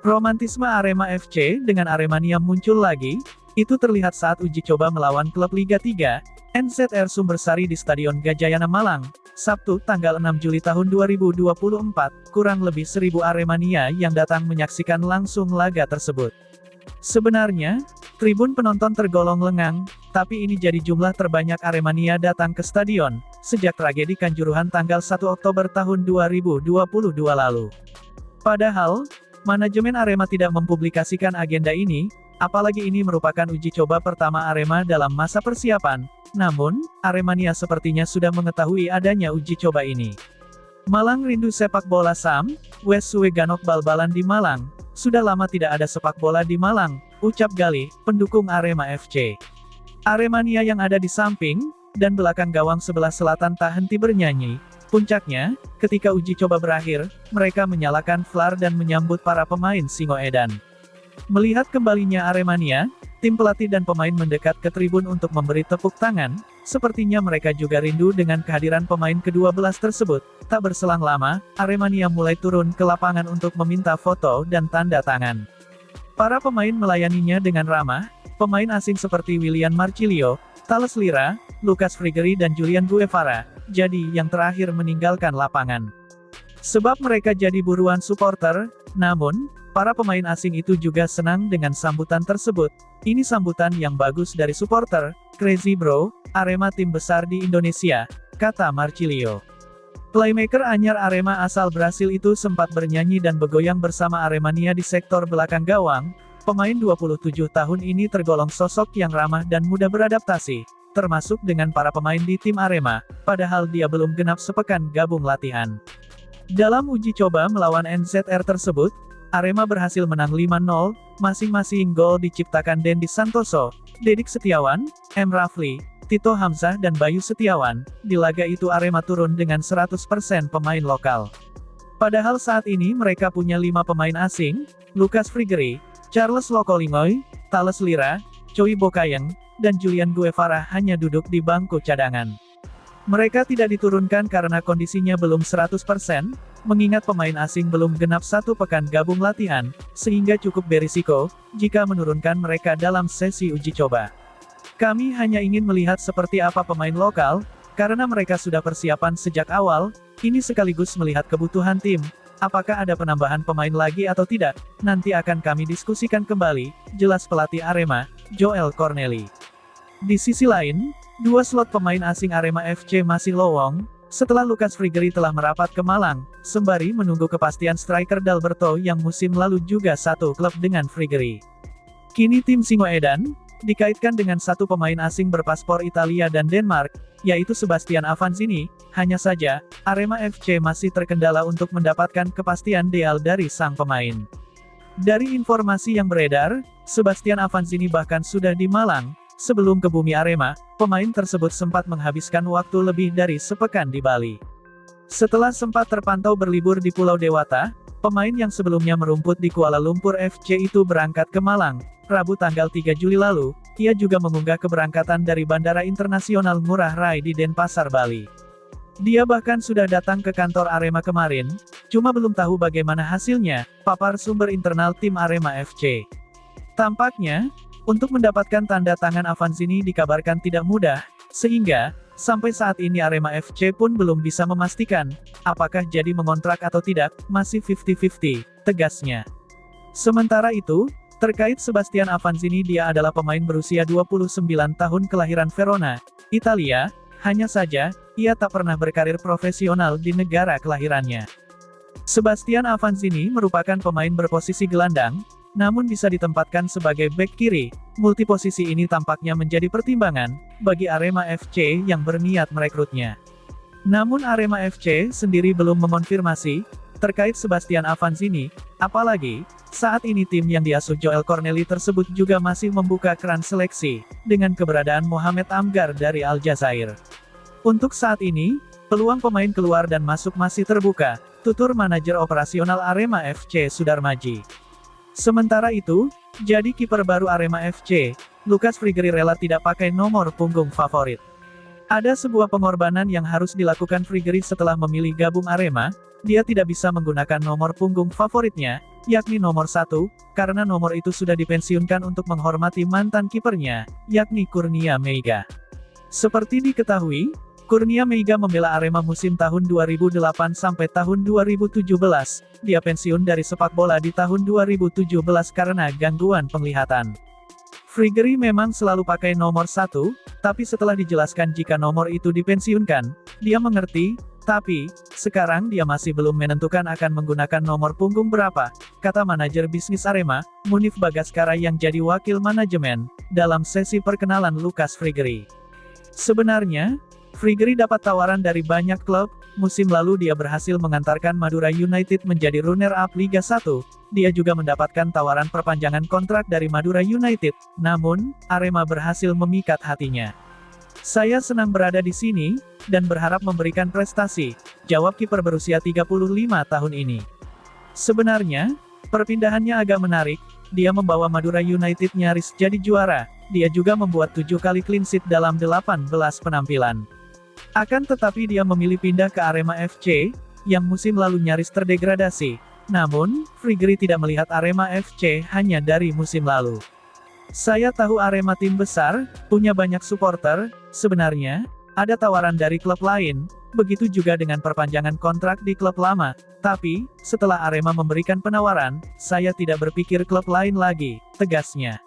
Romantisme Arema FC dengan Aremania muncul lagi, itu terlihat saat uji coba melawan klub Liga 3, NZR Sumbersari di Stadion Gajayana Malang, Sabtu tanggal 6 Juli tahun 2024, kurang lebih 1.000 Aremania yang datang menyaksikan langsung laga tersebut. Sebenarnya, tribun penonton tergolong lengang, tapi ini jadi jumlah terbanyak Aremania datang ke stadion, sejak tragedi Kanjuruhan tanggal 1 Oktober tahun 2022 lalu. Padahal, manajemen Arema tidak mempublikasikan agenda ini, apalagi ini merupakan uji coba pertama Arema dalam masa persiapan. Namun, Aremania sepertinya sudah mengetahui adanya uji coba ini. Malang rindu sepak bola Sam, Wes suwe ganok bal-balan di Malang. Sudah lama tidak ada sepak bola di Malang, ucap Galih, pendukung Arema FC. Aremania yang ada di samping dan belakang gawang sebelah selatan tak henti bernyanyi. Puncaknya, ketika uji coba berakhir, mereka menyalakan flar dan menyambut para pemain Singoedan. Melihat kembalinya Aremania, tim pelatih dan pemain mendekat ke tribun untuk memberi tepuk tangan. Sepertinya mereka juga rindu dengan kehadiran pemain ke-12 tersebut. Tak berselang lama, Aremania mulai turun ke lapangan untuk meminta foto dan tanda tangan. Para pemain melayaninya dengan ramah. Pemain asing seperti William Marcilio, Thales Lira, Lucas Frigeri dan Julian Guevara, jadi yang terakhir meninggalkan lapangan. Sebab mereka jadi buruan supporter, namun, para pemain asing itu juga senang dengan sambutan tersebut. Ini sambutan yang bagus dari supporter, crazy bro, Arema tim besar di Indonesia, kata Marcilio. Playmaker anyar Arema asal Brasil itu sempat bernyanyi dan bergoyang bersama Aremania di sektor belakang gawang. Pemain 27 tahun ini tergolong sosok yang ramah dan mudah beradaptasi, termasuk dengan para pemain di tim Arema, padahal dia belum genap sepekan gabung latihan. Dalam uji coba melawan NZR tersebut, Arema berhasil menang 5-0, masing-masing gol diciptakan Dendi Santoso, Dedik Setiawan, M. Rafli, Tito Hamzah dan Bayu Setiawan. Di laga itu Arema turun dengan 100% pemain lokal. Padahal saat ini mereka punya 5 pemain asing, Lucas Frigeri, Charles Lokolingoy, Thales Lira, Choi Bokayeng, dan Julian Guevara hanya duduk di bangku cadangan. Mereka tidak diturunkan karena kondisinya belum 100%, mengingat pemain asing belum genap 1 pekan gabung latihan, sehingga cukup berisiko jika menurunkan mereka dalam sesi uji coba. Kami hanya ingin melihat seperti apa pemain lokal, karena mereka sudah persiapan sejak awal, ini sekaligus melihat kebutuhan tim. Apakah ada penambahan pemain lagi atau tidak, nanti akan kami diskusikan kembali, jelas pelatih Arema, Joel Corneli. Di sisi lain, 2 slot pemain asing Arema FC masih lowong, setelah Lucas Frigeri telah merapat ke Malang, sembari menunggu kepastian striker Dalberto yang musim lalu juga satu klub dengan Frigeri. Kini tim Singoedan dikaitkan dengan 1 pemain asing berpaspor Italia dan Denmark, yaitu Sebastian Avanzini. Hanya saja, Arema FC masih terkendala untuk mendapatkan kepastian ideal dari sang pemain. Dari informasi yang beredar, Sebastian Avanzini bahkan sudah di Malang. Sebelum ke bumi Arema, pemain tersebut sempat menghabiskan waktu lebih dari sepekan di Bali. Setelah sempat terpantau berlibur di Pulau Dewata, pemain yang sebelumnya merumput di Kuala Lumpur FC itu berangkat ke Malang. Rabu tanggal 3 Juli lalu, ia juga mengunggah keberangkatan dari Bandara Internasional Ngurah Rai di Denpasar, Bali. Dia bahkan sudah datang ke kantor Arema kemarin, cuma belum tahu bagaimana hasilnya, papar sumber internal tim Arema FC. Tampaknya, untuk mendapatkan tanda tangan Avanzini dikabarkan tidak mudah, sehingga, sampai saat ini Arema FC pun belum bisa memastikan, apakah jadi mengontrak atau tidak, masih 50-50, tegasnya. Sementara itu, terkait Sebastian Avanzini, dia adalah pemain berusia 29 tahun kelahiran Verona, Italia, hanya saja, ia tak pernah berkarir profesional di negara kelahirannya. Sebastian Avanzini merupakan pemain berposisi gelandang, namun bisa ditempatkan sebagai bek kiri. Multiposisi ini tampaknya menjadi pertimbangan bagi Arema FC yang berniat merekrutnya. Namun Arema FC sendiri belum mengonfirmasi terkait Sebastian Avanzini, apalagi saat ini tim yang diasuh Joel Corneli tersebut juga masih membuka keran seleksi dengan keberadaan Mohamed Amgar dari Aljazair. Untuk saat ini, peluang pemain keluar dan masuk masih terbuka, tutur manajer operasional Arema FC Sudarmaji. Sementara itu, jadi kiper baru Arema FC, Lucas Frigeri rela tidak pakai nomor punggung favorit. Ada sebuah pengorbanan yang harus dilakukan Frigery setelah memilih gabung Arema. Dia tidak bisa menggunakan nomor punggung favoritnya, yakni nomor 1, karena nomor itu sudah dipensiunkan untuk menghormati mantan kipernya, yakni Kurnia Meiga. Seperti diketahui, Kurnia Meiga membela Arema musim tahun 2008 sampai tahun 2017. Dia pensiun dari sepak bola di tahun 2017 karena gangguan penglihatan. Frigery memang selalu pakai nomor 1, tapi setelah dijelaskan jika nomor itu dipensiunkan, dia mengerti, tapi sekarang dia masih belum menentukan akan menggunakan nomor punggung berapa, kata manajer bisnis Arema, Munif Bagaskara yang jadi wakil manajemen, dalam sesi perkenalan Lukas Frigery. Sebenarnya, Frigery dapat tawaran dari banyak klub. Musim lalu dia berhasil mengantarkan Madura United menjadi runner-up Liga 1. Dia juga mendapatkan tawaran perpanjangan kontrak dari Madura United, namun, Arema berhasil memikat hatinya. Saya senang berada di sini, dan berharap memberikan prestasi, jawab kiper berusia 35 tahun ini. Sebenarnya, perpindahannya agak menarik, dia membawa Madura United nyaris jadi juara, dia juga membuat 7 kali clean sheet dalam 18 penampilan. Akan tetapi dia memilih pindah ke Arema FC, yang musim lalu nyaris terdegradasi. Namun, Frigery tidak melihat Arema FC hanya dari musim lalu. Saya tahu Arema tim besar, punya banyak supporter, sebenarnya, ada tawaran dari klub lain, begitu juga dengan perpanjangan kontrak di klub lama, tapi, setelah Arema memberikan penawaran, saya tidak berpikir klub lain lagi, tegasnya.